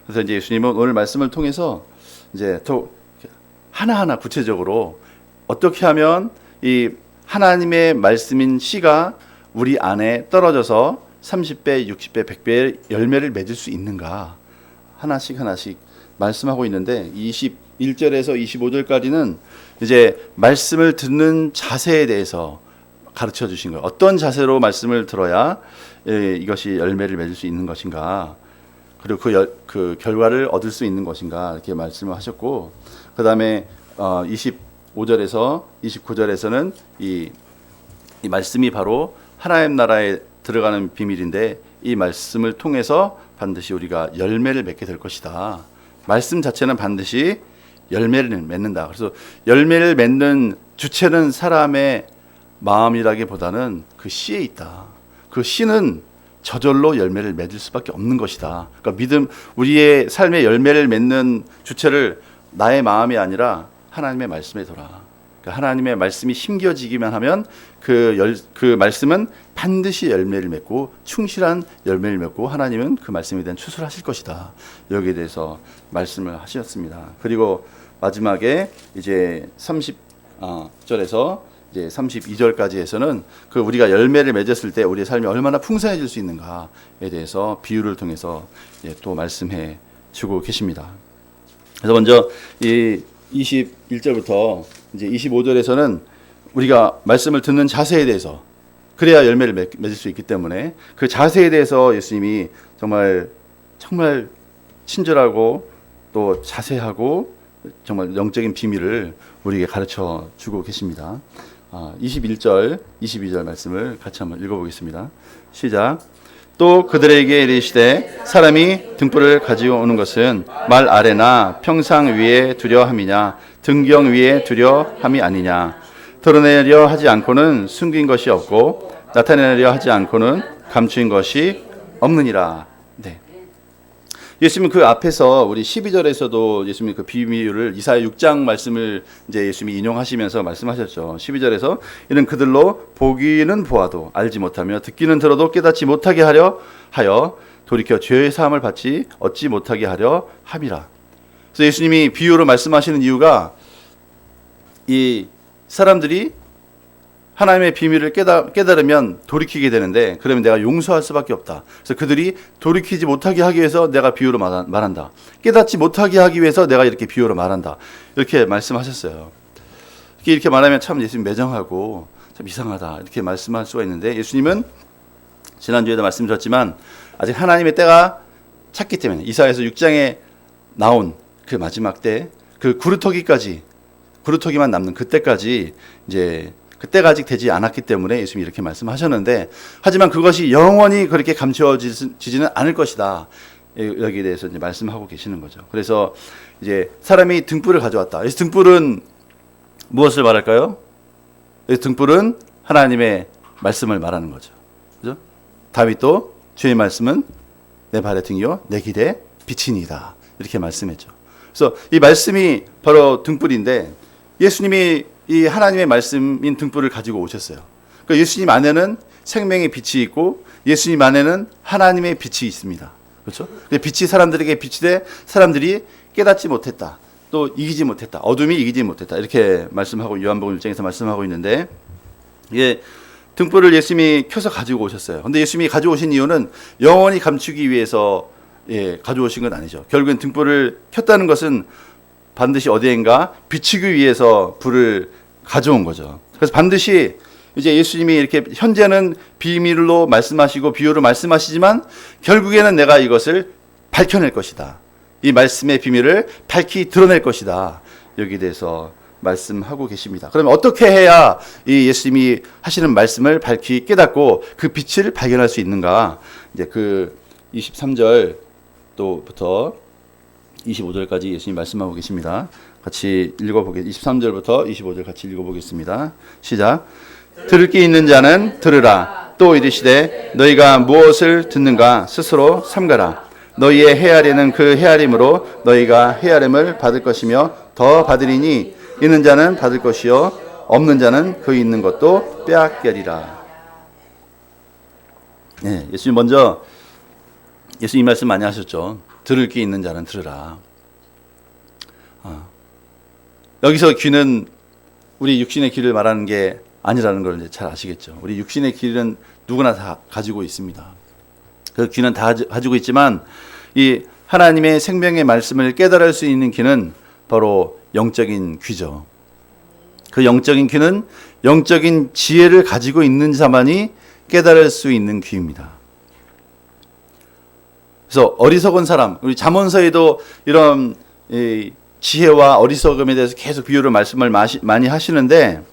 그래서 이제 예수님은 오늘 말씀을 통해서 이제 더 하나하나 구체적으로 어떻게 하면 이 하나님의 말씀인 씨가 우리 안에 떨어져서 30배, 60배, 100배의 열매를 맺을 수 있는가 하나씩 말씀하고 있는데 21절에서 25절까지는 이제 말씀을 듣는 자세에 대해서 가르쳐 주신 거예요. 어떤 자세로 말씀을 들어야 이것이 열매를 맺을 수 있는 것인가, 그리고 그 결과를 얻을 수 있는 것인가 이렇게 말씀을 하셨고, 그 다음에 25절에서 29절에서는 이 말씀이 바로 하나님 나라에 들어가는 비밀인데 이 말씀을 통해서 반드시 우리가 열매를 맺게 될 것이다. 말씀 자체는 반드시 열매를 맺는다. 그래서 열매를 맺는 주체는 사람의 마음이라기보다는 그 씨에 있다. 그 씨는 저절로 열매를 맺을 수밖에 없는 것이다. 그러니까 우리의 삶의 열매를 맺는 주체를 나의 마음이 아니라 하나님의 말씀에 둬라. 그러니까 하나님의 말씀이 심겨지기만 하면 그 말씀은 반드시 열매를 맺고 충실한 열매를 맺고 하나님은 그 말씀에 대한 추수를 하실 것이다. 여기에 대해서 말씀을 하셨습니다. 그리고 마지막에 이제 30절에서 이제 32절까지에서는 그 우리가 열매를 맺었을 때 우리의 삶이 얼마나 풍성해질 수 있는가에 대해서 비유를 통해서 또 말씀해 주고 계십니다. 그래서 먼저 이 21절부터 이제 25절에서는 우리가 말씀을 듣는 자세에 대해서, 그래야 열매를 맺을 수 있기 때문에 그 자세에 대해서 예수님이 정말 친절하고 또 자세하고 정말 영적인 비밀을 우리에게 가르쳐 주고 계십니다. 21절, 22절 말씀을 같이 한번 읽어보겠습니다. 시작. 또 그들에게 이르시되 사람이 등불을 가지고 오는 것은 말 아래나 평상 위에 두려 함이냐 등경 위에 두려 함이 아니냐. 드러내려 하지 않고는 숨긴 것이 없고 나타내려 하지 않고는 감추인 것이 없느니라. 네. 예수님은 그 앞에서 우리 12절에서도 예수님이 그 비밀을 이사야 6장 말씀을 이제 예수님이 인용하시면서 말씀하셨죠. 12절에서 이는 그들로 보기는 보아도 알지 못하며 듣기는 들어도 깨닫지 못하게 하려 하여 돌이켜 죄의 사함을 받지 얻지 못하게 하려 함이라. 그래서 예수님이 비유로 말씀하시는 이유가 이 사람들이 하나님의 비밀을 깨달으면 돌이키게 되는데, 그러면 내가 용서할 수밖에 없다. 그래서 그들이 돌이키지 못하게 하기 위해서 내가 비유로 말한다. 깨닫지 못하게 하기 위해서 내가 이렇게 비유로 말한다. 이렇게 말씀하셨어요. 이렇게 말하면 참 예수님 매정하고 참 이상하다 이렇게 말씀할 수가 있는데, 예수님은 지난주에도 말씀드렸지만 아직 하나님의 때가 찼기 때문에 이사야서 6장에 나온 그 마지막 때, 그 구루터기만 남는 그때까지 이제 그때가 아직 되지 않았기 때문에 예수님이 이렇게 말씀하셨는데, 하지만 그것이 영원히 그렇게 감추어지지는 않을 것이다. 여기에 대해서 이제 말씀하고 계시는 거죠. 그래서 이제 사람이 등불을 가져왔다. 이 등불은 무엇을 말할까요? 이 등불은 하나님의 말씀을 말하는 거죠. 그죠? 다윗도 주의 말씀은 내 발의 등이요 내 길의 빛이니이다. 이렇게 말씀했죠. 그래서 이 말씀이 바로 등불인데, 예수님이 이 하나님의 말씀인 등불을 가지고 오셨어요. 그러니까 예수님 안에는 생명의 빛이 있고 예수님 안에는 하나님의 빛이 있습니다. 그렇죠? 빛이 사람들에게 비치되 사람들이 깨닫지 못했다. 또 이기지 못했다. 어둠이 이기지 못했다. 이렇게 말씀하고 요한복음 1장에서 말씀하고 있는데, 이게 등불을 예수님이 켜서 가지고 오셨어요. 근데 예수님이 가져오신 이유는 영원히 감추기 위해서 가져오신 건 아니죠. 결국엔 등불을 켰다는 것은 반드시 어디엔가 비추기 위해서 불을 가져온 거죠. 그래서 반드시 이제 예수님이 이렇게 현재는 비밀로 말씀하시고 비유로 말씀하시지만 결국에는 내가 이것을 밝혀낼 것이다. 이 말씀의 비밀을 밝히 드러낼 것이다. 여기에 대해서 말씀하고 계십니다. 그러면 어떻게 해야 이 예수님이 하시는 말씀을 밝히 깨닫고 그 빛을 발견할 수 있는가? 이제 그 23절 또부터 25절까지 예수님 말씀하고 계십니다. 같이 읽어보겠습니다. 23절부터 25절 같이 읽어보겠습니다. 시작. 들을 게 있는 자는 들으라. 또 이르시되 너희가 무엇을 듣는가 스스로 삼가라. 너희의 헤아리는 그 헤아림으로 너희가 헤아림을 받을 것이며 더 받으리니 있는 자는 받을 것이요 없는 자는 그 있는 것도 빼앗기리라. 네, 예수님 먼저 예수님 말씀 많이 하셨죠. 들을 귀 있는 자는 들으라. 여기서 귀는 우리 육신의 귀를 말하는 게 아니라는 걸 이제 잘 아시겠죠. 우리 육신의 귀는 누구나 다 가지고 있습니다. 그 귀는 다 가지고 있지만 이 하나님의 생명의 말씀을 깨달을 수 있는 귀는 바로 영적인 귀죠. 그 영적인 귀는 영적인 지혜를 가지고 있는 자만이 깨달을 수 있는 귀입니다. 그래서 어리석은 사람, 우리 잠언서에도 이런 지혜와 어리석음에 대해서 계속 비유를 말씀을 많이 하시는데,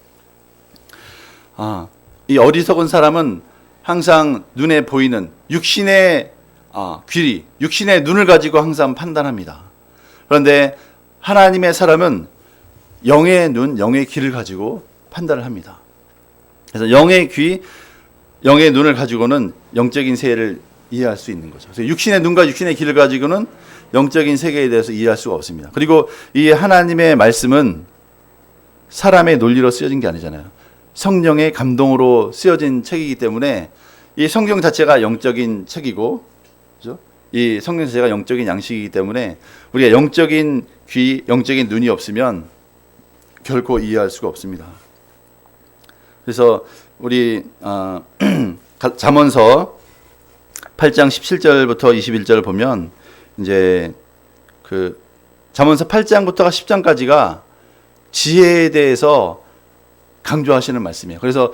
이 어리석은 사람은 항상 눈에 보이는 육신의 귀리, 육신의 눈을 가지고 항상 판단합니다. 그런데 하나님의 사람은 영의 눈, 영의 귀를 가지고 판단을 합니다. 그래서 영의 귀, 영의 눈을 가지고는 영적인 세계를 이해할 수 있는 거죠. 그래서 육신의 눈과 육신의 귀를 가지고는 영적인 세계에 대해서 이해할 수가 없습니다. 그리고 이 하나님의 말씀은 사람의 논리로 쓰여진 게 아니잖아요. 성령의 감동으로 쓰여진 책이기 때문에 이 성경 자체가 영적인 책이고, 그죠? 이 성경 자체가 영적인 양식이기 때문에 우리가 영적인 귀, 영적인 눈이 없으면 결코 이해할 수가 없습니다. 그래서 우리 잠언서 8장 17절부터 21절을 보면 이제 그 잠언서 8장부터가 10장까지가 지혜에 대해서 강조하시는 말씀이에요. 그래서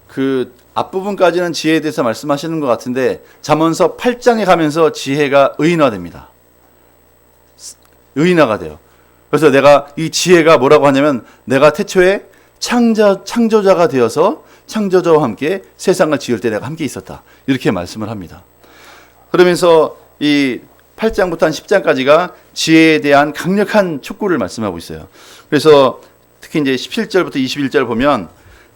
그 앞부분까지는 지혜에 대해서 말씀하시는 것 같은데 잠언서 8장에 가면서 지혜가 의인화됩니다. 의인화가 돼요. 그래서 내가 이 지혜가 뭐라고 하냐면 내가 태초에 창조자가 되어서 창조자와 함께 세상을 지을 때 내가 함께 있었다. 이렇게 말씀을 합니다. 그러면서 이 8장부터 한 10장까지가 지혜에 대한 강력한 촉구를 말씀하고 있어요. 그래서 특히 이제 17절부터 21절 보면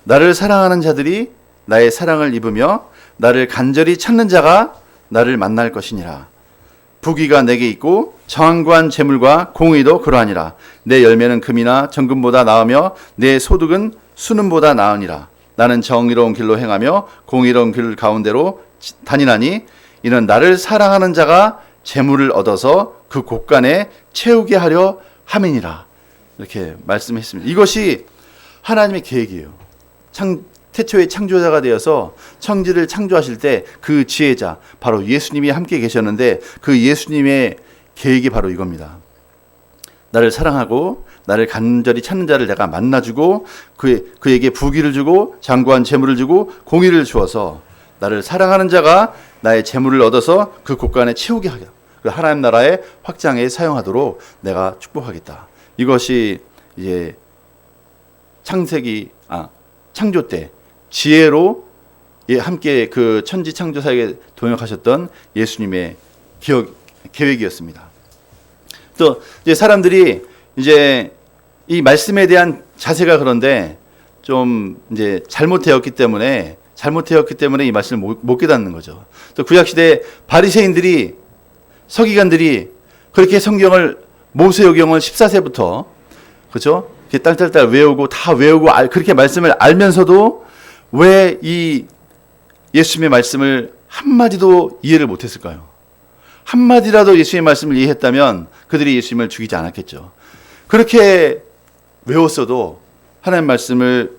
나를 사랑하는 자들이 나의 사랑을 입으며 나를 간절히 찾는 자가 나를 만날 것이니라. 부귀가 내게 있고 정한관 재물과 공의도 그러하니라. 내 열매는 금이나 정금보다 나으며 내 소득은 수는보다 나으니라. 나는 정의로운 길로 행하며 공의로운 길 가운데로 다니나니 이는 나를 사랑하는 자가 재물을 얻어서 그 곳간에 채우게 하려 함이니라. 이렇게 말씀했습니다. 이것이 하나님의 계획이에요. 태초에 창조자가 되어서 천지를 창조하실 때 그 지혜자 바로 예수님이 함께 계셨는데 그 예수님의 계획이 바로 이겁니다. 나를 사랑하고 나를 간절히 찾는 자를 내가 만나주고 그에게 부귀를 주고 장구한 재물을 주고 공의를 주어서 나를 사랑하는 자가 나의 재물을 얻어서 그 곳간에 채우게 하겠다. 그 하나님 나라의 확장에 사용하도록 내가 축복하겠다. 이것이 이제 창조 때 지혜로 함께 그 천지 창조사에게 동역하셨던 예수님의 계획이었습니다. 또 이제 사람들이 이제 이 말씀에 대한 자세가 그런데 좀 이제 잘못되었기 때문에 이 말씀을 못 깨닫는 거죠. 또 구약 시대 바리새인들이 서기관들이 그렇게 성경을 모세오경을 14세부터 그렇죠? 딸딸딸 외우고 다 외우고 그렇게 말씀을 알면서도 왜 이 예수님의 말씀을 한마디도 이해를 못했을까요? 한마디라도 예수님의 말씀을 이해했다면 그들이 예수님을 죽이지 않았겠죠. 그렇게 외웠어도 하나님의 말씀을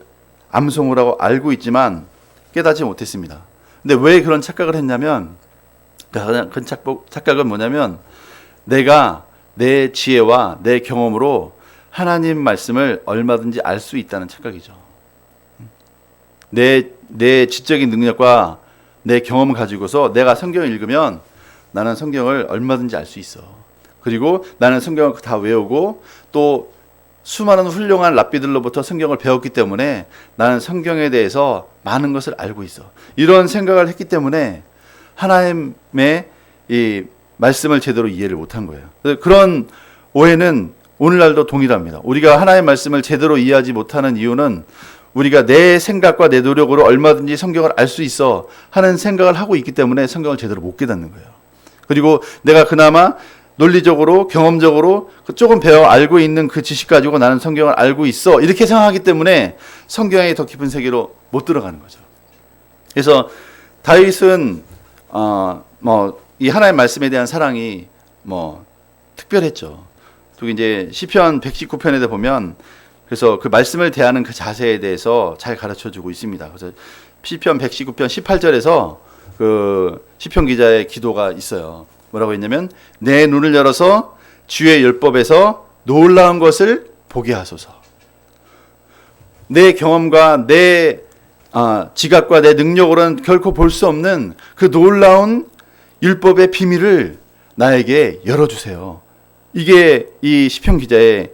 암송으로 알고 있지만 깨닫지 못했습니다. 근데 왜 그런 착각을 했냐면 그 착각은 뭐냐면 내가 내 지혜와 내 경험으로 하나님 말씀을 얼마든지 알 수 있다는 착각이죠. 내 지적인 능력과 내 경험을 가지고서 내가 성경을 읽으면 나는 성경을 얼마든지 알 수 있어. 그리고 나는 성경을 다 외우고 또 수많은 훌륭한 랍비들로부터 성경을 배웠기 때문에 나는 성경에 대해서 많은 것을 알고 있어. 이런 생각을 했기 때문에 하나님의 이 말씀을 제대로 이해를 못한 거예요. 그런 오해는 오늘날도 동일합니다. 우리가 하나님의 말씀을 제대로 이해하지 못하는 이유는 우리가 내 생각과 내 노력으로 얼마든지 성경을 알 수 있어 하는 생각을 하고 있기 때문에 성경을 제대로 못 깨닫는 거예요. 그리고 내가 그나마 논리적으로 경험적으로 조금 배워 알고 있는 그 지식 가지고 나는 성경을 알고 있어 이렇게 생각하기 때문에 성경의 더 깊은 세계로 못 들어가는 거죠. 그래서 다윗은 이 하나님의 말씀에 대한 사랑이 뭐 특별했죠. 또 이제 시편 119편에 보면 그래서 그 말씀을 대하는 그 자세에 대해서 잘 가르쳐 주고 있습니다. 그래서 시편 119편 18절에서 그 시편 기자의 기도가 있어요. 뭐라고 했냐면 내 눈을 열어서 주의 율법에서 놀라운 것을 보게 하소서. 내 경험과 내 지각과 내 능력으로는 결코 볼 수 없는 그 놀라운 율법의 비밀을 나에게 열어주세요. 이게 이 시편 기자의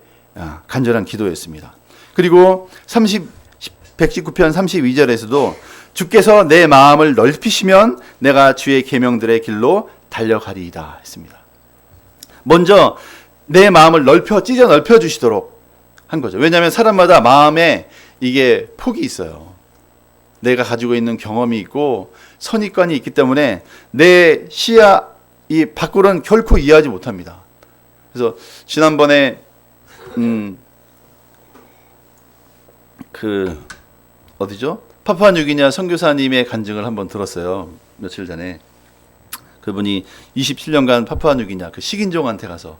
간절한 기도였습니다. 그리고 119편 32절에서도 주께서 내 마음을 넓히시면 내가 주의 계명들의 길로 달려가리이다 했습니다. 먼저 내 마음을 찢어 넓혀 주시도록 한 거죠. 왜냐하면 사람마다 마음에 이게 폭이 있어요. 내가 가지고 있는 경험이 있고 선입관이 있기 때문에 내 시야 이 밖으로는 결코 이해하지 못합니다. 그래서 지난번에 그 어디죠? 파푸아뉴기니아 선교사님의 간증을 한번 들었어요. 며칠 전에. 그분이 27년간 파푸아뉴기니아 그 식인종한테 가서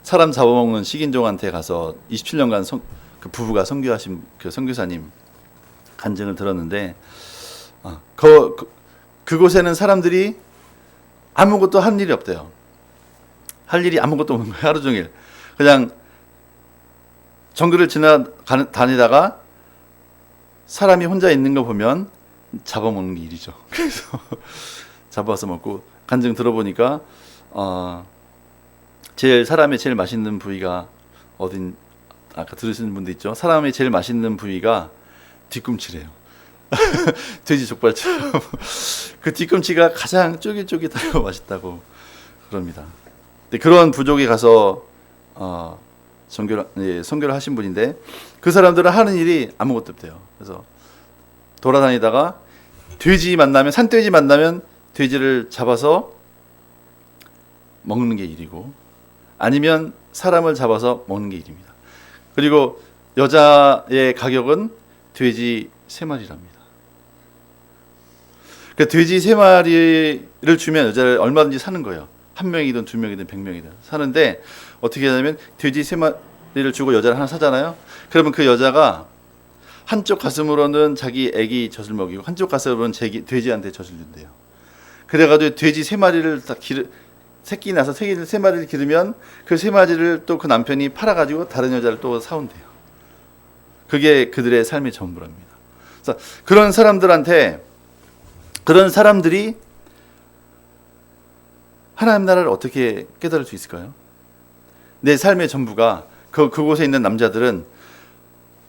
사람 잡아먹는 식인종한테 가서 27년간 그 부부가 선교하신 그 선교사님 간증을 들었는데 그곳에는 사람들이 아무것도 한 일이 없대요. 할 일이 아무것도 없는 거예요. 하루 종일 그냥 정글을 다니다가 사람이 혼자 있는 거 보면 잡아먹는 게 일이죠. 그래서 잡아서 먹고 간증 들어보니까 사람의 제일 맛있는 부위가 어딘 아까 들으시는 분도 있죠. 사람의 제일 맛있는 부위가 뒤꿈치래요. 돼지 족발처럼 그 뒤꿈치가 가장 쫄깃쫄깃하고 맛있다고 그럽니다. 그런 부족에 가서 선교를 하신 분인데 그 사람들은 하는 일이 아무것도 없대요. 그래서 돌아다니다가 산돼지 만나면 돼지를 잡아서 먹는 게 일이고 아니면 사람을 잡아서 먹는 게 일입니다. 그리고 여자의 가격은 돼지 3마리랍니다. 그 돼지 3마리를 주면 여자를 얼마든지 사는 거예요. 1명이든 2명이든 100명이든 사는데 어떻게 하냐면 돼지 3마리를 주고 여자를 하나 사잖아요. 그러면 그 여자가 한쪽 가슴으로는 자기 애기 젖을 먹이고 한쪽 가슴으로는 돼지한테 젖을 준대요. 그래가지고 돼지 3마리를 다 새끼 나서 3마리를 기르면 그 3마리를 또 그 남편이 팔아가지고 다른 여자를 또 사온대요. 그게 그들의 삶의 전부랍니다. 그래서 그런 사람들이 하나님 나라를 어떻게 깨달을 수 있을까요? 내 삶의 전부가 그곳에 있는 남자들은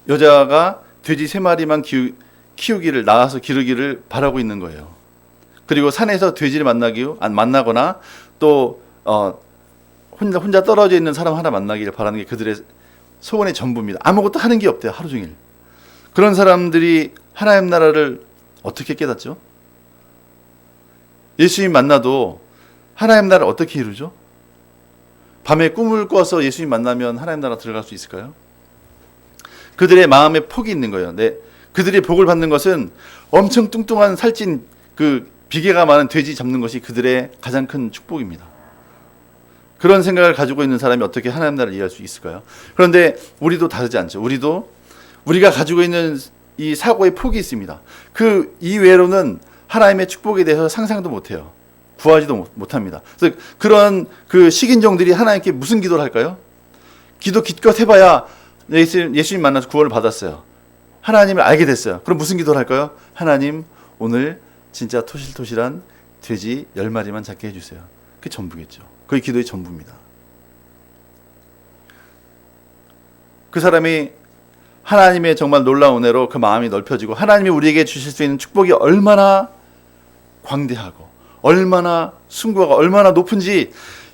여자가 돼지 3마리만 낳아서 기르기를 바라고 있는 거예요. 그리고 산에서 돼지를 만나거나 또 혼자 떨어져 있는 사람 하나 만나기를 바라는 게 그들의 소원의 전부입니다. 아무것도 하는 게 없대요. 하루 종일. 그런 사람들이 하나님 나라를 어떻게 깨닫죠? 예수님 만나도 하나님 나라를 어떻게 이루죠? 밤에 꿈을 꿔서 예수님 만나면 하나님 나라 들어갈 수 있을까요? 그들의 마음에 폭이 있는 거예요. 그들이 복을 받는 것은 엄청 뚱뚱한 살찐 그 비계가 많은 돼지 잡는 것이 그들의 가장 큰 축복입니다. 그런 생각을 가지고 있는 사람이 어떻게 하나님 나라를 이해할 수 있을까요? 그런데 우리도 다르지 않죠. 우리가 가지고 있는 이 사고의 폭이 있습니다. 그 이외로는 하나님의 축복에 대해서 상상도 못해요. 구하지도 못합니다. 그래서 그런 그 식인종들이 하나님께 무슨 기도를 할까요? 기도 기껏 해봐야 예수님 만나서 구원을 받았어요. 하나님을 알게 됐어요. 그럼 무슨 기도를 할까요? 하나님 오늘 진짜 토실토실한 돼지 10마리만 잡게 해주세요. 그게 전부겠죠. 그게 기도의 전부입니다. 그 사람이 하나님의 정말 놀라운 은혜로 그 마음이 넓혀지고 하나님이 우리에게 주실 수 있는 축복이 얼마나 광대하고 얼마나 숭고하고 얼마나 높은지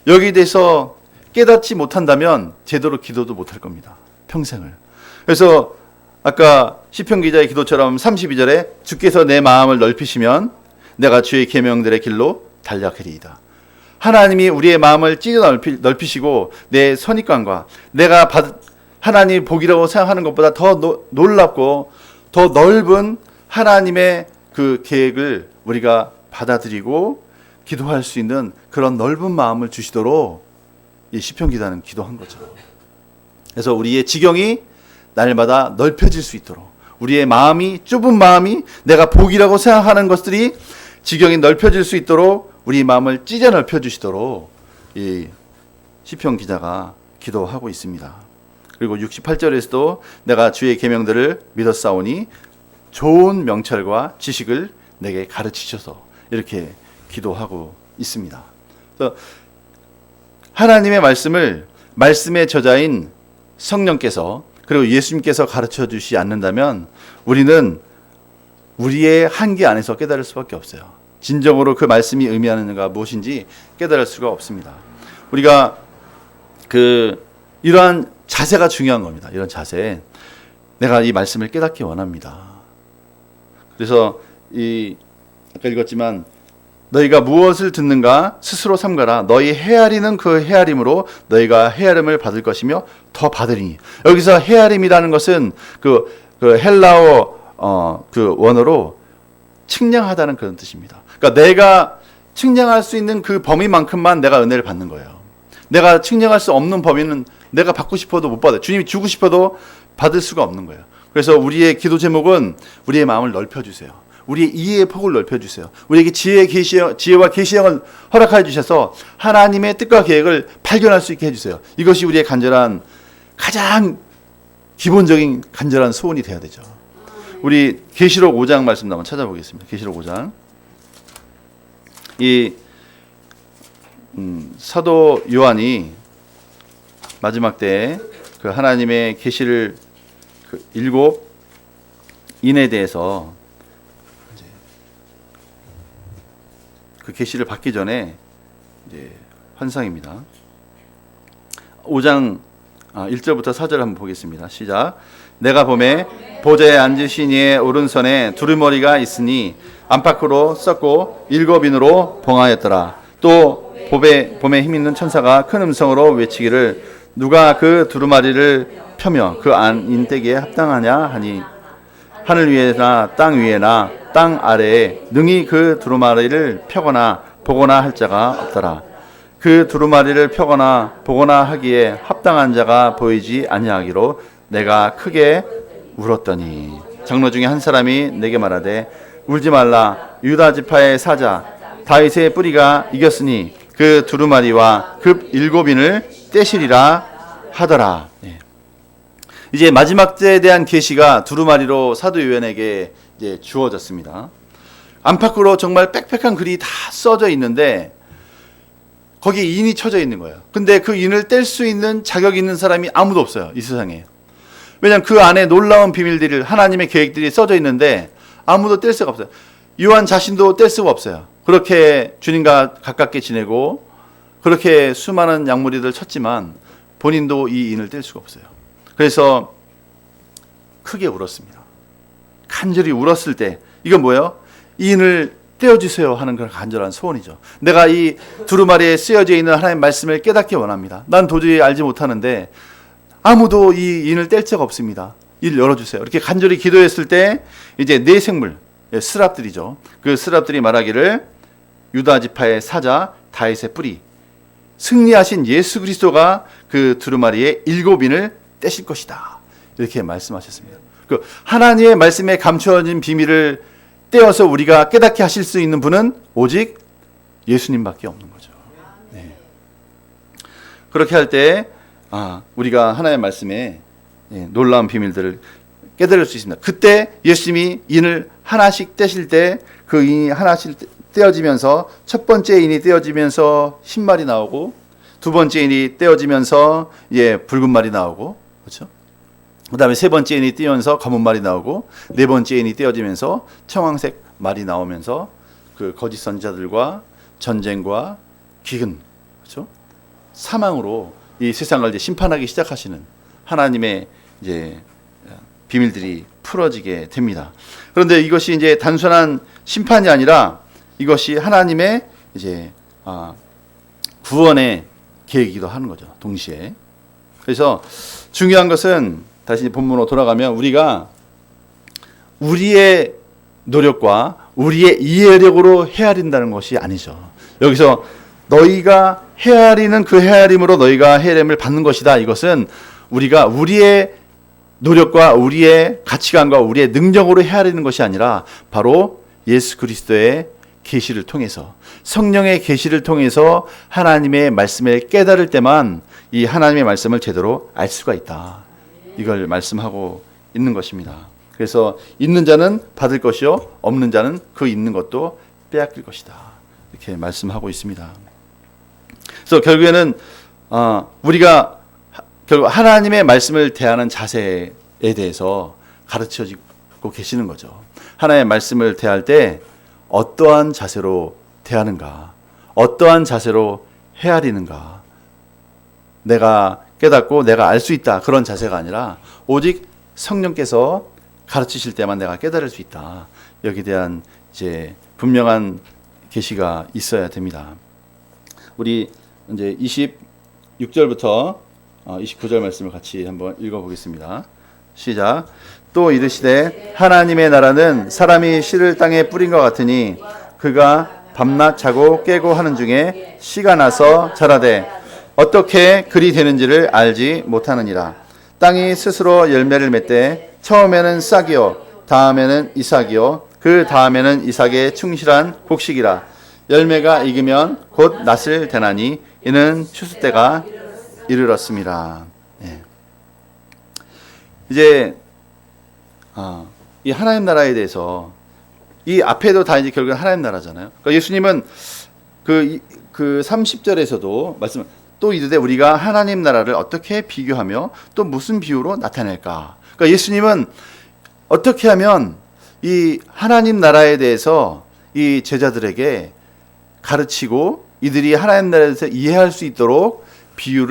여기에 대해서 깨닫지 못한다면 제대로 기도도 못할 겁니다. 평생을. 그래서 아까 시편 기자의 기도처럼 32절에 주께서 내 마음을 넓히시면 내가 주의 계명들의 길로 달려가리이다. 하나님이 우리의 마음을 찢어 넓히시고 내 선입관과 내가 하나님 복이라고 생각하는 것보다 더 놀랍고 더 넓은 하나님의 그 계획을 우리가 받아들이고 기도할 수 있는 그런 넓은 마음을 주시도록 이 시편 기자는 기도한 거죠. 그래서 우리의 지경이 날마다 넓혀질 수 있도록, 우리의 마음이, 좁은 마음이 내가 복이라고 생각하는 것들이 지경이 넓혀질 수 있도록 우리 마음을 찢어 넓혀 주시도록 이 시편 기자가 기도하고 있습니다. 그리고 68절에서도 내가 주의 계명들을 믿었사오니 좋은 명철과 지식을 내게 가르치셔서 이렇게 기도하고 있습니다. 그래서 하나님의 말씀을 말씀의 저자인 성령께서 그리고 예수님께서 가르쳐 주시지 않는다면 우리는 우리의 한계 안에서 깨달을 수밖에 없어요. 진정으로 그 말씀이 의미하는 가 무엇인지 깨달을 수가 없습니다. 우리가 이러한 자세가 중요한 겁니다. 이런 자세. 내가 이 말씀을 깨닫기 원합니다. 그래서 아까 읽었지만 너희가 무엇을 듣는가 스스로 삼가라. 너희 헤아리는 그 헤아림으로 너희가 헤아림을 받을 것이며 더 받으리니. 여기서 헤아림이라는 것은 그 헬라어 그 원어로 측량하다는 그런 뜻입니다. 그러니까 내가 측량할 수 있는 그 범위만큼만 내가 은혜를 받는 거예요. 내가 측량할 수 없는 범위는 내가 받고 싶어도 못 받아요. 주님이 주고 싶어도 받을 수가 없는 거예요. 그래서 우리의 기도 제목은 우리의 마음을 넓혀주세요. 우리의 이해의 폭을 넓혀주세요. 우리에게 지혜와 계시형을 허락해 주셔서 하나님의 뜻과 계획을 발견할 수 있게 해주세요. 이것이 우리의 가장 기본적인 간절한 소원이 되어야 되죠. 우리 계시록 5장 말씀 한번 찾아보겠습니다. 계시록 5장. 사도 요한이 마지막 때 그 하나님의 계시를 그 7인에 대해서 그 계시를 받기 전에 이제 환상입니다. 5장 1절부터 4절 한번 보겠습니다. 시작. 내가 보매 보좌에 앉으신 이의 오른손에 두루머리가 있으니 안팎으로 썩고 7인으로 봉하였더라. 또 봄에 힘있는 천사가 큰 음성으로 외치기를 누가 그 두루마리를 펴며 그 안 인대기에 합당하냐 하니 하늘 위에나 땅 위에나 땅 아래에 능히 그 두루마리를 펴거나 보거나 할 자가 없더라. 그 두루마리를 펴거나 보거나 하기에 합당한 자가 보이지 아니하기로 내가 크게 울었더니 장로 중에 한 사람이 내게 말하되 울지 말라. 유다 지파의 사자 다윗의 뿌리가 이겼으니 그 두루마리와 급 7인을 떼시리라 하더라. 이제 마지막 때에 대한 계시가 두루마리로 사도 요한에게 이제 주어졌습니다. 안팎으로 정말 빽빽한 글이 다 써져 있는데 거기에 인이 쳐져 있는 거예요. 근데 그 인을 뗄 수 있는 자격 있는 사람이 아무도 없어요. 이 세상에. 왜냐하면 그 안에 놀라운 비밀들이 하나님의 계획들이 써져 있는데 아무도 뗄 수가 없어요. 요한 자신도 뗄 수가 없어요. 그렇게 주님과 가깝게 지내고 그렇게 수많은 약물이들 쳤지만 본인도 이 인을 뗄 수가 없어요. 그래서 크게 울었습니다. 간절히 울었을 때 이건 뭐예요? 이 인을 떼어주세요 하는 그런 간절한 소원이죠. 내가 이 두루마리에 쓰여져 있는 하나님의 말씀을 깨닫기 원합니다. 난 도저히 알지 못하는데 아무도 이 인을 뗄 자가 없습니다. 이를 열어주세요. 이렇게 간절히 기도했을 때 이제 네 생물, 스랍들이죠. 그 스랍들이 말하기를 유다 지파의 사자 다윗의 뿌리 승리하신 예수 그리스도가 그 두루마리의 7인을 떼실 것이다. 이렇게 말씀하셨습니다. 그 하나님의 말씀에 감추어진 비밀을 떼어서 우리가 깨닫게 하실 수 있는 분은 오직 예수님밖에 없는 거죠. 네. 그렇게 할 때 우리가 하나님의 말씀에 놀라운 비밀들을 깨달을 수 있습니다. 그때 예수님이 인을 하나씩 떼실 때 그 인이 하나씩 떼어지면서 첫 번째 인이 떼어지면서 흰 말이 나오고 두 번째 인이 떼어지면서 붉은 말이 나오고 그렇죠? 그다음에 세 번째 인이 떼어지면서 검은 말이 나오고 네 번째 인이 떼어지면서 청황색 말이 나오면서 그 거짓 선지자들과 전쟁과 기근 그렇죠? 사망으로 이 세상을 이제 심판하기 시작하시는 하나님의 이제 비밀들이 풀어지게 됩니다. 그런데 이것이 이제 단순한 심판이 아니라 이것이 하나님의 이제 구원의 계획이기도 하는 거죠. 동시에. 그래서 중요한 것은 다시 본문으로 돌아가면 우리가 우리의 노력과 우리의 이해력으로 헤아린다는 것이 아니죠. 여기서 너희가 헤아리는 그 헤아림으로 너희가 헤아림을 받는 것이다. 이것은 우리가 우리의 노력과 우리의 가치관과 우리의 능력으로 헤아리는 것이 아니라 바로 예수 그리스도의 계시를 통해서, 성령의 계시를 통해서 하나님의 말씀을 깨달을 때만 이 하나님의 말씀을 제대로 알 수가 있다. 이걸 말씀하고 있는 것입니다. 그래서 있는 자는 받을 것이요 없는 자는 그 있는 것도 빼앗길 것이다. 이렇게 말씀하고 있습니다. 그래서 결국에는 우리가 결국 하나님의 말씀을 대하는 자세에 대해서 가르쳐주고 계시는 거죠. 하나님의 말씀을 대할 때 어떠한 자세로 대하는가, 어떠한 자세로 헤아리는가, 내가 깨닫고 내가 알 수 있다, 그런 자세가 아니라 오직 성령께서 가르치실 때만 내가 깨달을 수 있다. 여기에 대한 이제 분명한 계시가 있어야 됩니다. 우리 이제 26절부터 29절 말씀을 같이 한번 읽어보겠습니다. 시작. 또 이르시되 하나님의 나라는 사람이 씨를 땅에 뿌린 것 같으니 그가 밤낮 자고 깨고 하는 중에 씨가 나서 자라되 어떻게 그리 되는지를 알지 못하느니라. 땅이 스스로 열매를 맺되 처음에는 싹이요 다음에는 이삭이요 그 다음에는 이삭의 충실한 곡식이라. 열매가 익으면 곧 낫을 대나니 이는 추수 때가 이르렀습니다. 네. 이제 이 하나님 나라에 대해서 이 앞에도 다 이제 결국은 하나님 나라잖아요. 그러니까 예수님은 그 30절에서도 말씀 또 이르되 우리가 하나님 나라를 어떻게 비교하며 또 무슨 비유로 나타낼까? 그러니까 예수님은 어떻게 하면 이 하나님 나라에 대해서 이 제자들에게 가르치고 이들이 하나님 나라에 대해서 이해할 수 있도록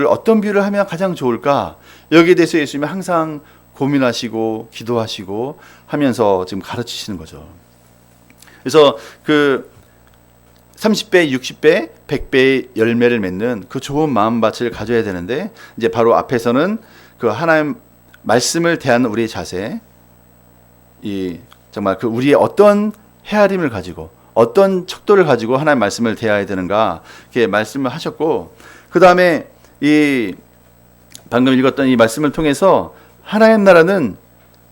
어떤 비유를 하면 가장 좋을까? 여기에 대해서 예수님이 항상 고민하시고 기도하시고 하면서 지금 가르치시는 거죠. 그래서 그 30배, 60배, 100배의 열매를 맺는 그 좋은 마음밭을 가져야 되는데 이제 바로 앞에서는 그 하나님 말씀을 대하는 우리의 자세, 정말 그 우리의 어떤 헤아림을 가지고 어떤 척도를 가지고 하나님 말씀을 대해야 되는가 이렇게 말씀을 하셨고, 그 다음에 방금 읽었던 이 말씀을 통해서 하나님 나라는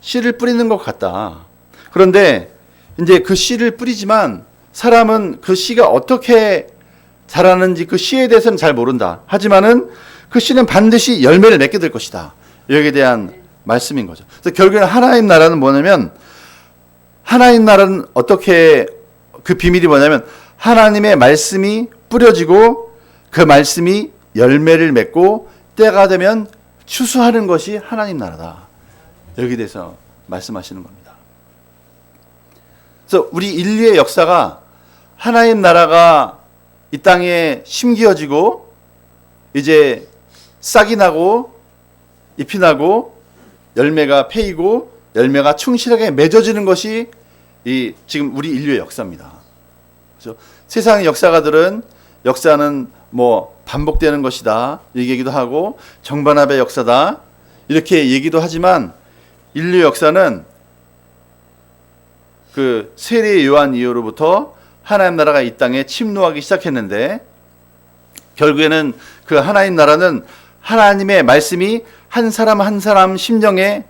씨를 뿌리는 것 같다. 그런데 이제 그 씨를 뿌리지만 사람은 그 씨가 어떻게 자라는지 그 씨에 대해서는 잘 모른다. 하지만은 그 씨는 반드시 열매를 맺게 될 것이다. 여기에 대한 말씀인 거죠. 그래서 결국에는 하나님 나라는 뭐냐면, 하나님 나라는 어떻게, 그 비밀이 뭐냐면 하나님의 말씀이 뿌려지고 그 말씀이 열매를 맺고 때가 되면 추수하는 것이 하나님 나라다. 여기에 대해서 말씀하시는 겁니다. 그래서 우리 인류의 역사가 하나님 나라가 이 땅에 심기어지고 이제 싹이 나고 잎이 나고 열매가 패이고 열매가 충실하게 맺어지는 것이 지금 우리 인류의 역사입니다. 그렇죠? 세상의 역사는 뭐 반복되는 것이다 이 얘기도 하고 정반합의 역사다 이렇게 얘기도 하지만, 인류 역사는 그 세례 요한 이후로부터 하나님 나라가 이 땅에 침노하기 시작했는데, 결국에는 그 하나님 나라는 하나님의 말씀이 한 사람 한 사람 심정에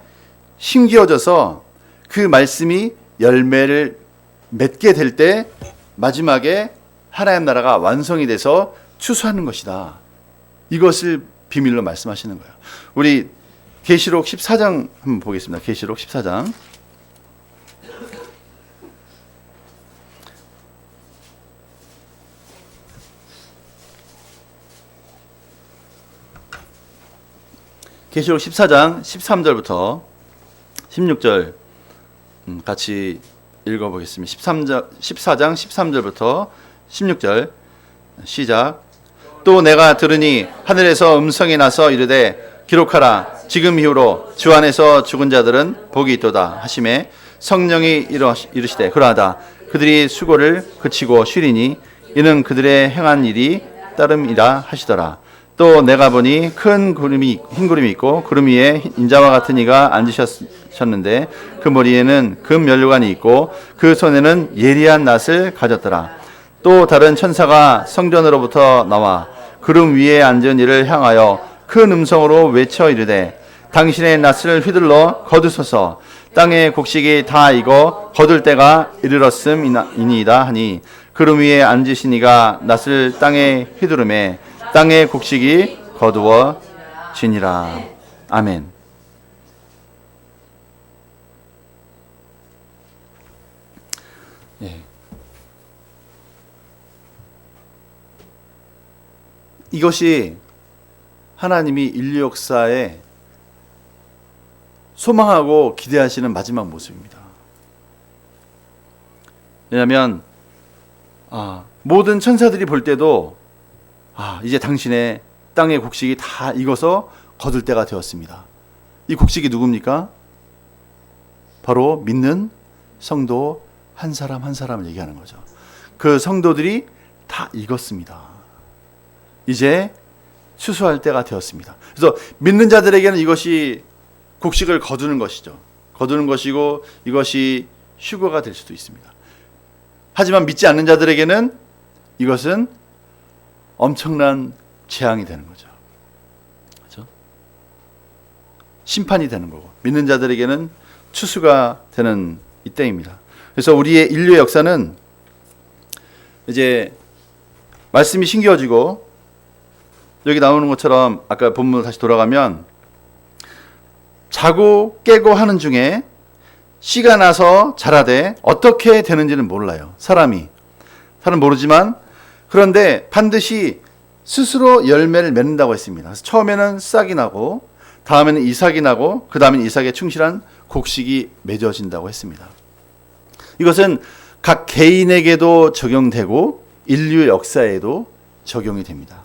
심기어져서 그 말씀이 열매를 맺게 될 때 마지막에 하나님 나라가 완성이 돼서 추수하는 것이다. 이것을 비밀로 말씀하시는 거예요. 우리 계시록 14장 한번 보겠습니다. 계시록 14장. 계시록 14장 13절부터 16절 같이 읽어보겠습니다. 14장 13절부터 16절 시작. 또 내가 들으니 하늘에서 음성이 나서 이르되 기록하라. 지금 이후로 주 안에서 죽은 자들은 복이 있도다 하시매, 성령이 이르시되 그러하다. 그들이 수고를 그치고 쉬리니 이는 그들의 행한 일이 따름이라 하시더라. 또 내가 보니 흰 구름이 있고 구름 위에 인자와 같은 이가 앉으셨는데 그 머리에는 금 면류관이 있고 그 손에는 예리한 낫을 가졌더라. 또 다른 천사가 성전으로부터 나와 구름 위에 앉은 이를 향하여 큰 음성으로 외쳐 이르되 당신의 낫을 휘둘러 거두소서. 땅의 곡식이 다 익어 거둘 때가 이르렀음이니이다 하니 구름 위에 앉으신 이가 낫을 땅에 휘두르매 땅의 곡식이 거두어지니라. 아멘. 예. 이것이 하나님이 인류 역사에 소망하고 기대하시는 마지막 모습입니다. 왜냐하면 모든 천사들이 볼 때도 이제 당신의 땅의 곡식이 다 익어서 거둘 때가 되었습니다. 이 곡식이 누굽니까? 바로 믿는 성도 한 사람 한 사람을 얘기하는 거죠. 그 성도들이 다 익었습니다. 이제 추수할 때가 되었습니다. 그래서 믿는 자들에게는 이것이 곡식을 거두는 것이죠. 거두는 것이고 이것이 휴거가 될 수도 있습니다. 하지만 믿지 않는 자들에게는 이것은 엄청난 재앙이 되는 거죠. 그렇죠? 심판이 되는 거고 믿는 자들에게는 추수가 되는 이때입니다. 그래서 우리의 인류의 역사는 이제 말씀이 신겨지고 여기 나오는 것처럼 아까 본문 다시 돌아가면 자고 깨고 하는 중에 씨가 나서 자라되 어떻게 되는지는 몰라요. 사람 모르지만 그런데 반드시 스스로 열매를 맺는다고 했습니다. 그래서 처음에는 싹이 나고 다음에는 이삭이 나고 그 다음에는 이삭에 충실한 곡식이 맺어진다고 했습니다. 이것은 각 개인에게도 적용되고 인류의 역사에도 적용이 됩니다.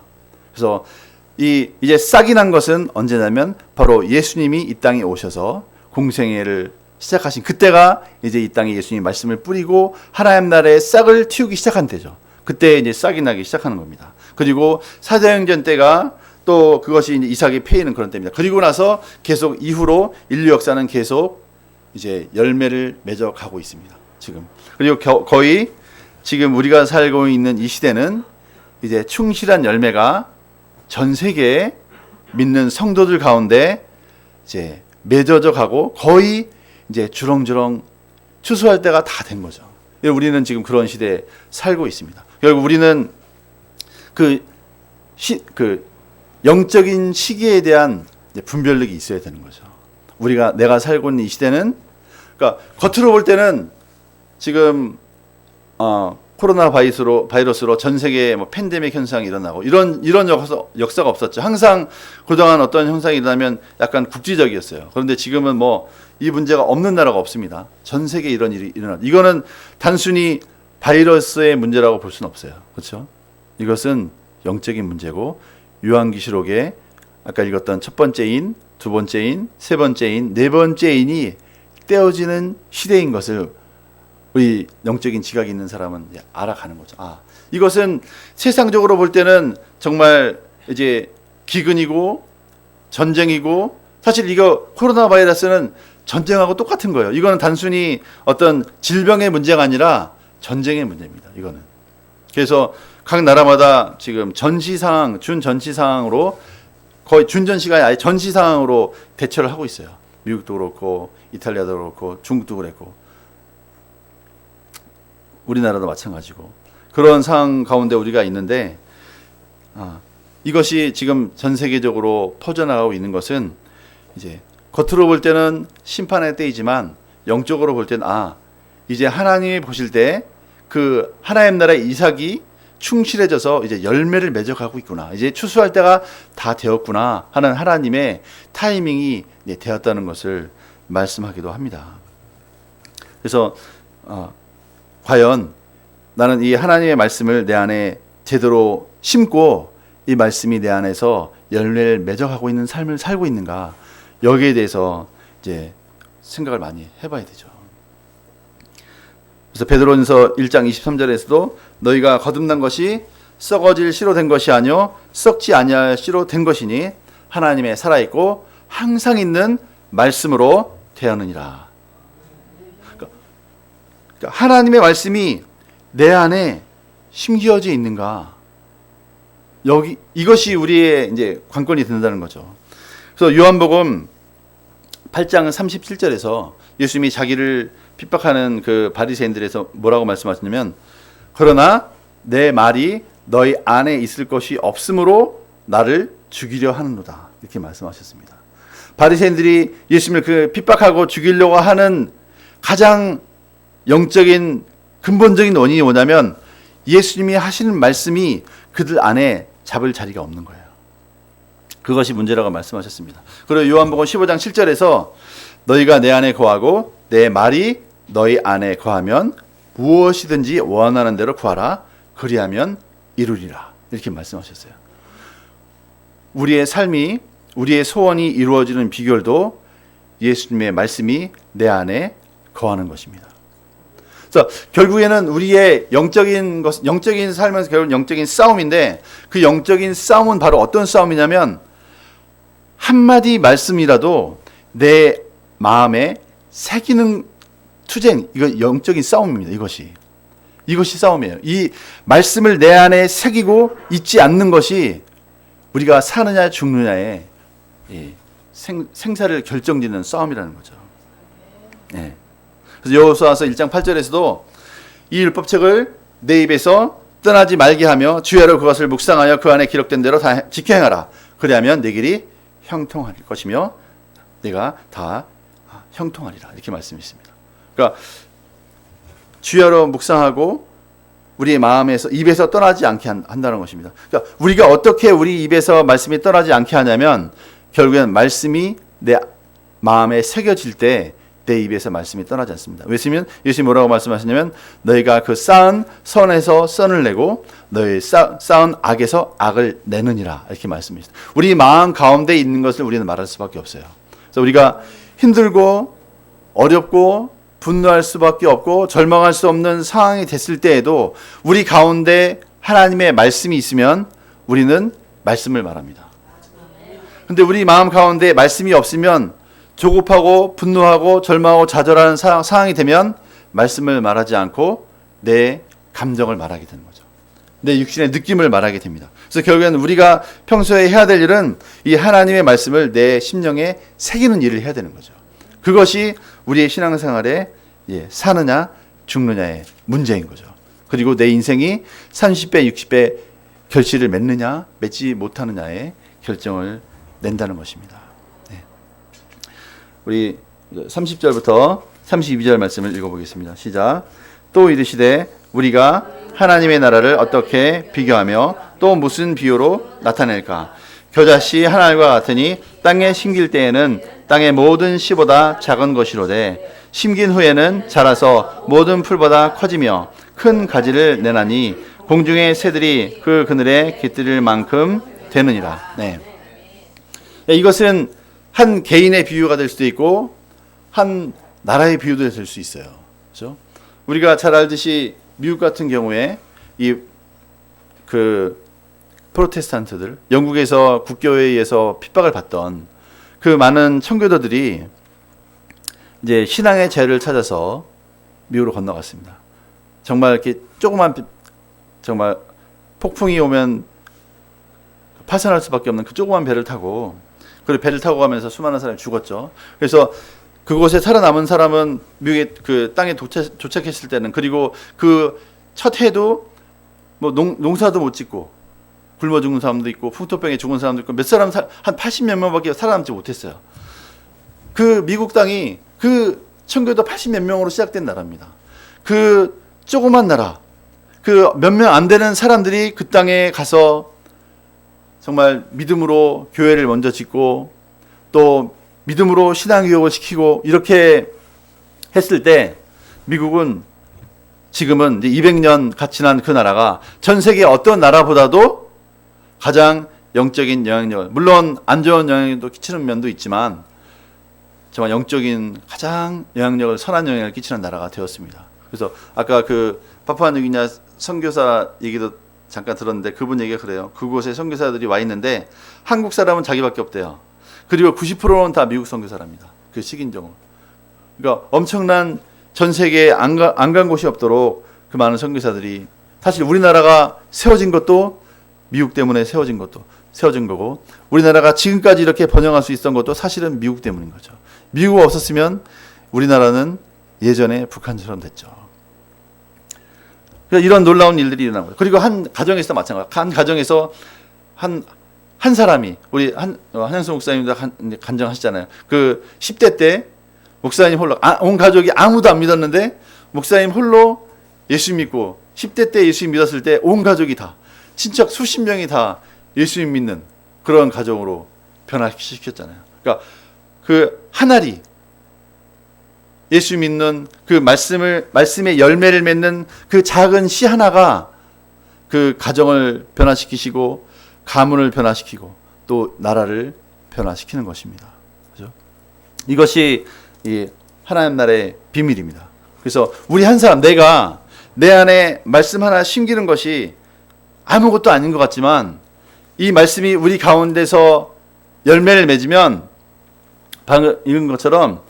그래서 이제 싹이 난 것은 언제냐면 바로 예수님이 이 땅에 오셔서 공생애를 시작하신 그때가 이제 이 땅에 예수님이 말씀을 뿌리고 하나님 나라의 싹을 틔우기 시작한 때죠. 그때 이제 싹이 나기 시작하는 겁니다. 그리고 사도행전 때가 또 그것이 이제 이삭이 패이는 그런 때입니다. 그리고 나서 계속 이후로 인류 역사는 계속 이제 열매를 맺어 가고 있습니다. 지금. 그리고 거의 지금 우리가 살고 있는 이 시대는 이제 충실한 열매가 전 세계에 믿는 성도들 가운데 이제 맺어져 가고 거의 이제 주렁주렁 추수할 때가 다 된 거죠. 우리는 지금 그런 시대에 살고 있습니다. 결국 우리는 그 영적인 시기에 대한 분별력이 있어야 되는 거죠. 내가 살고 있는 이 시대는 그러니까 겉으로 볼 때는 지금 코로나 바이러스로 전 세계에 팬데믹 현상이 일어나고 이런 역사가 없었죠. 항상 그동안 어떤 현상이 일어나면 약간 국지적이었어요. 그런데 지금은 이 문제가 없는 나라가 없습니다. 전 세계에 이런 일이 일어나고 이거는 단순히 바이러스의 문제라고 볼 수는 없어요. 그렇죠? 이것은 영적인 문제고 요한계시록에 아까 읽었던 첫 번째인, 두 번째인, 세 번째인, 네 번째인이 떼어지는 시대인 것을 우리 영적인 지각이 있는 사람은 알아가는 거죠. 이것은 세상적으로 볼 때는 정말 이제 기근이고 전쟁이고 사실 이거 코로나 바이러스는 전쟁하고 똑같은 거예요. 이거는 단순히 어떤 질병의 문제가 아니라 전쟁의 문제입니다. 이거는. 그래서 각 나라마다 지금 준전시 상황으로 거의 준전시가 아예 전시 상황으로 대처를 하고 있어요. 미국도 그렇고 이탈리아도 그렇고 중국도 그랬고 우리나라도 마찬가지고 그런 상황 가운데 우리가 있는데 이것이 지금 전 세계적으로 퍼져나가고 있는 것은 이제 겉으로 볼 때는 심판의 때이지만 영적으로 볼 때는 이제 하나님이 보실 때 그 하나님 나라의 이삭이 충실해져서 이제 열매를 맺어가고 있구나. 이제 추수할 때가 다 되었구나 하는 하나님의 타이밍이 되었다는 것을 말씀하기도 합니다. 그래서 과연 나는 이 하나님의 말씀을 내 안에 제대로 심고 이 말씀이 내 안에서 열매를 맺어가고 있는 삶을 살고 있는가 여기에 대해서 이제 생각을 많이 해봐야 되죠. 그래서 베드로전서 1장 23절에서도 너희가 거듭난 것이 썩어질 씨로 된 것이 아니요 썩지 아니할 씨로 된 것이니 하나님의 살아있고 항상 있는 말씀으로 되었느니라. 그러니까 하나님의 말씀이 내 안에 심기어져 있는가? 여기 이것이 우리의 이제 관건이 된다는 거죠. 그래서 요한복음 8장 37절에서 예수님이 자기를 핍박하는 그 바리새인들에서 뭐라고 말씀하시냐면, 그러나 내 말이 너희 안에 있을 것이 없으므로 나를 죽이려 하는도다, 이렇게 말씀하셨습니다. 바리새인들이 예수님을 그 핍박하고 죽이려고 하는 가장 영적인 근본적인 원인이 뭐냐면, 예수님이 하시는 말씀이 그들 안에 잡을 자리가 없는 거예요. 그것이 문제라고 말씀하셨습니다. 그리고 요한복음 15장 7절에서 너희가 내 안에 거하고 내 말이 너희 안에 거하면 무엇이든지 원하는 대로 구하라, 그리하면 이루리라, 이렇게 말씀하셨어요. 우리의 삶이, 우리의 소원이 이루어지는 비결도 예수님의 말씀이 내 안에 거하는 것입니다. 그래서 결국에는 우리의 영적인 삶에서 결국 영적인 싸움인데, 그 영적인 싸움은 바로 어떤 싸움이냐면, 한마디 말씀이라도 내 마음에 새기는 투쟁, 이거 영적인 싸움입니다. 이것이 싸움이에요. 이 말씀을 내 안에 새기고 있지 않는 것이 우리가 사느냐 죽느냐의 생사를 결정짓는 싸움이라는 거죠. 네. 그래서 여호수아서 1장 8절에서도 이 율법책을 내 입에서 떠나지 말게 하며 주야로 그것을 묵상하여 그 안에 기록된 대로 다 지켜 행하라. 그리하면 내 길이 형통할 것이며 내가 다 형통하리라, 이렇게 말씀했습니다. 그러니까 주야로 묵상하고 우리의 마음에서, 입에서 떠나지 않게 한다는 것입니다. 그러니까 우리가 어떻게 우리 입에서 말씀이 떠나지 않게 하냐면, 결국엔 말씀이 내 마음에 새겨질 때 내 입에서 말씀이 떠나지 않습니다. 왜냐하면 예수님이 뭐라고 말씀하시냐면, 너희가 그 쌓은 선에서 선을 내고 너희 쌓은 악에서 악을 내느니라, 이렇게 말씀하십니다. 우리 마음 가운데 있는 것을 우리는 말할 수밖에 없어요. 그래서 우리가 힘들고 어렵고 분노할 수밖에 없고 절망할 수 없는 상황이 됐을 때에도 우리 가운데 하나님의 말씀이 있으면 우리는 말씀을 말합니다. 근데 우리 마음 가운데 말씀이 없으면 조급하고 분노하고 절망하고 좌절하는 상황이 되면 말씀을 말하지 않고 내 감정을 말하게 되는 거죠. 내 육신의 느낌을 말하게 됩니다. 그래서 결국에는 우리가 평소에 해야 될 일은 이 하나님의 말씀을 내 심령에 새기는 일을 해야 되는 거죠. 그것이 우리의 신앙생활에 사느냐 죽느냐의 문제인 거죠. 그리고 내 인생이 30배 60배 결실을 맺느냐 맺지 못하느냐의 결정을 낸다는 것입니다. 우리 30절부터 32절 말씀을 읽어보겠습니다. 시작. 또 이르시되 우리가 하나님의 나라를 어떻게 비교하며 또 무슨 비유로 나타낼까? 겨자씨 한 알과 같으니 땅에 심길 때에는 땅의 모든 씨보다 작은 것이로되 심긴 후에는 자라서 모든 풀보다 커지며 큰 가지를 내나니 공중의 새들이 그 그늘에 깃들일 만큼 되느니라. 네. 이것은 한 개인의 비유가 될 수도 있고 한 나라의 비유도 될 수 있어요. 그렇죠? 우리가 잘 알듯이 미국 같은 경우에 이 그 프로테스탄트들, 영국에서 국교회에 의해서 핍박을 받던 그 많은 청교도들이 이제 신앙의 자유를 찾아서 미국으로 건너갔습니다. 정말 이렇게 조그만, 정말 폭풍이 오면 파산할 수밖에 없는 그 조그만 배를 타고, 그리고 배를 타고 가면서 수많은 사람이 죽었죠. 그래서 그곳에 살아남은 사람은 미국의 그 땅에 도착했을 때는, 그리고 그 첫 해도 뭐 농사도 못 짓고 굶어 죽은 사람도 있고 풍토병에 죽은 사람도 있고 몇 사람 한 80몇 명밖에 살아남지 못했어요. 그 미국 땅이 그 청교도 80몇 명으로 시작된 나라입니다. 그 조그만 나라, 그 몇 명 안 되는 사람들이 그 땅에 가서 정말 믿음으로 교회를 먼저 짓고 또 믿음으로 신앙교육을 시키고 이렇게 했을 때 미국은 지금은 이제 200년 같이 지난 그 나라가 전 세계 어떤 나라보다도 가장 영적인 영향력을, 물론 안 좋은 영향력도 끼치는 면도 있지만 정말 영적인 가장 영향력을, 선한 영향을 끼치는 나라가 되었습니다. 그래서 아까 그 파푸아뉴기니아 선교사 얘기도 잠깐 들었는데 그분 얘기가 그래요. 그곳에 선교사들이 와 있는데 한국 사람은 자기밖에 없대요. 그리고 90%는 다 미국 선교사랍니다. 그 식인종을. 그러니까 엄청난 전 세계에 안 간 곳이 없도록 그 많은 선교사들이 사실 우리나라가 세워진 것도 미국 때문에 세워진 거고, 우리나라가 지금까지 이렇게 번영할 수 있었던 것도 사실은 미국 때문인 거죠. 미국 없었으면 우리나라는 예전에 북한처럼 됐죠. 이런 놀라운 일들이 일어난 거예요. 그리고 한 가정에서 마찬가지. 한 가정에서 한 사람이, 우리 한영수 목사님도 간증하시잖아요. 그 10대 때 목사님 홀로, 온 가족이 아무도 안 믿었는데 목사님 홀로 예수 믿고 10대 때 예수 믿었을 때 온 가족이 다, 친척 수십 명이 다 예수 믿는 그런 가정으로 변화시켰잖아요. 그러니까 그 하나리, 예수 믿는 그 말씀의 열매를 맺는 그 작은 씨 하나가 그 가정을 변화시키시고 가문을 변화시키고 또 나라를 변화시키는 것입니다. 그죠? 이것이 이 하나님 나라의 비밀입니다. 그래서 우리 한 사람, 내가 내 안에 말씀 하나 심기는 것이 아무것도 아닌 것 같지만 이 말씀이 우리 가운데서 열매를 맺으면 방금 읽은 것처럼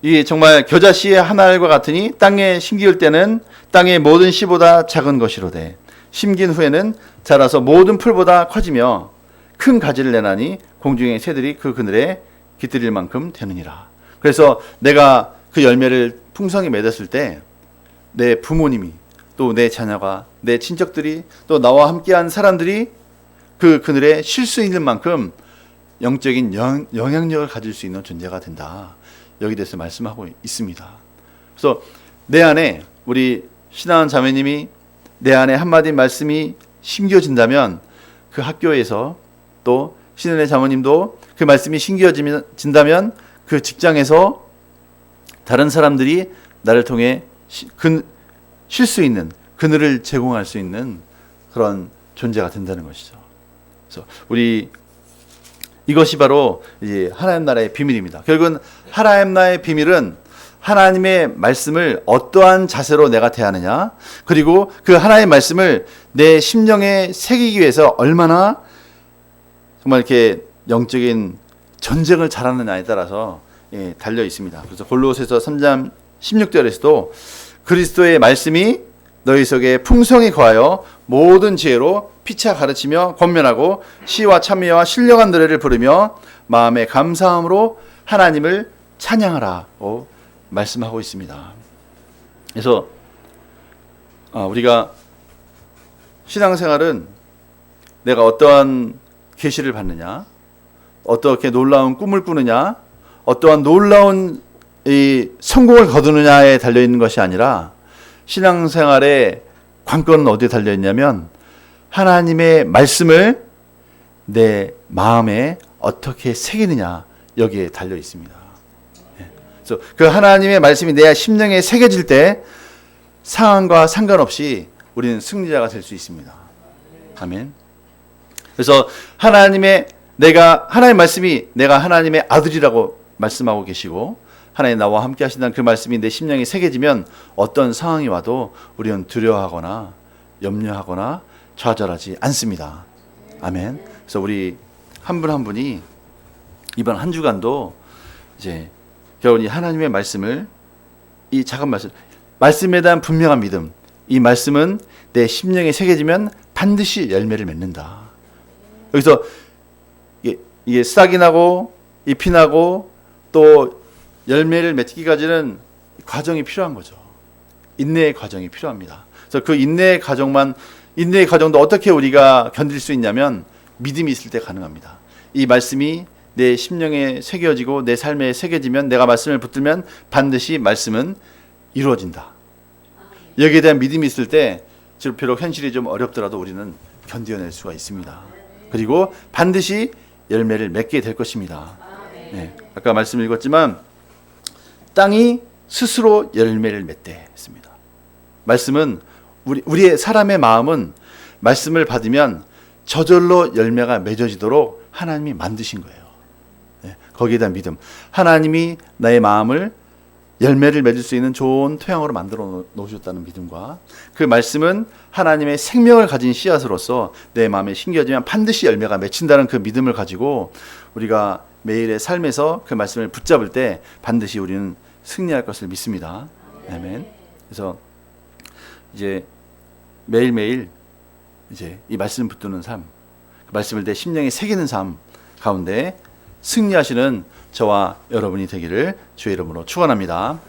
이 정말 겨자씨의 한 알과 같으니 땅에 심기울 때는 땅의 모든 씨보다 작은 것이로되 심긴 후에는 자라서 모든 풀보다 커지며 큰 가지를 내나니 공중의 새들이 그 그늘에 깃들일 만큼 되느니라. 그래서 내가 그 열매를 풍성히 맺었을 때 내 부모님이, 또 내 자녀가, 내 친척들이, 또 나와 함께한 사람들이 그 그늘에 쉴 수 있는 만큼 영적인 영향력을 가질 수 있는 존재가 된다. 여기 대해서 말씀하고 있습니다. 그래서 내 안에, 우리 신앙하는 자매님이 내 안에 한마디 말씀이 심겨진다면 그 학교에서, 또 신은혜 자모님도 그 말씀이 심겨진다면 그 직장에서 다른 사람들이 나를 통해 쉴 수 있는, 그늘을 제공할 수 있는 그런 존재가 된다는 것이죠. 그래서 이것이 바로 이제 하나님 나라의 비밀입니다. 결국은 하나님 나라의 비밀은 하나님의 말씀을 어떠한 자세로 내가 대하느냐, 그리고 그 하나님의 말씀을 내 심령에 새기기 위해서 얼마나 정말 이렇게 영적인 전쟁을 잘하느냐에 따라서 달려 있습니다. 그래서 골로새서 3장 16절에서도 그리스도의 말씀이 너희 속에 풍성히 거하여 모든 지혜로 피차 가르치며 권면하고 시와 찬미와 신령한 노래를 부르며 마음의 감사함으로 하나님을 찬양하라고 말씀하고 있습니다. 그래서 우리가 신앙생활은 내가 어떠한 계시를 받느냐, 어떻게 놀라운 꿈을 꾸느냐, 어떠한 놀라운 이 성공을 거두느냐에 달려있는 것이 아니라 신앙생활의 관건은 어디에 달려있냐면 하나님의 말씀을 내 마음에 어떻게 새기느냐, 여기에 달려있습니다. 그래서 그 하나님의 말씀이 내 심령에 새겨질 때 상황과 상관없이 우리는 승리자가 될 수 있습니다. 아멘. 그래서 하나님의 말씀이 내가 하나님의 아들이라고 말씀하고 계시고 하나님 나와 함께 하신다는 그 말씀이 내 심령에 새겨지면 어떤 상황이 와도 우리는 두려워하거나 염려하거나 좌절하지 않습니다. 아멘. 그래서 우리 한 분 한 분이 이번 한 주간도 이제 결국 이 하나님의 말씀을, 이 작은 말씀에 대한 분명한 믿음, 이 말씀은 내 심령에 새겨지면 반드시 열매를 맺는다. 여기서 이게 싹이 나고 잎이 나고 또 열매를 맺기까지는 과정이 필요한 거죠. 인내의 과정이 필요합니다. 그래서 그 인내의 과정도 어떻게 우리가 견딜 수 있냐면 믿음이 있을 때 가능합니다. 이 말씀이 내 심령에 새겨지고 내 삶에 새겨지면, 내가 말씀을 붙들면 반드시 말씀은 이루어진다. 여기에 대한 믿음이 있을 때 비록 현실이 좀 어렵더라도 우리는 견뎌낼 수가 있습니다. 그리고 반드시 열매를 맺게 될 것입니다. 네, 아까 말씀을 읽었지만 땅이 스스로 열매를 맺대 했습니다. 말씀은 우리의 사람의 마음은 말씀을 받으면 저절로 열매가 맺어지도록 하나님이 만드신 거예요. 네, 거기에 대한 믿음, 하나님이 나의 마음을 열매를 맺을 수 있는 좋은 토양으로 만들어 놓으셨다는 믿음과 그 말씀은 하나님의 생명을 가진 씨앗으로서 내 마음에 심겨지면 반드시 열매가 맺힌다는 그 믿음을 가지고 우리가 매일의 삶에서 그 말씀을 붙잡을 때 반드시 우리는 승리할 것을 믿습니다. 아멘. 그래서 이제 매일매일 이제 이 말씀 붙드는 삶, 그 말씀을 내 심령에 새기는 삶 가운데 승리하시는 저와 여러분이 되기를 주의 이름으로 축원합니다.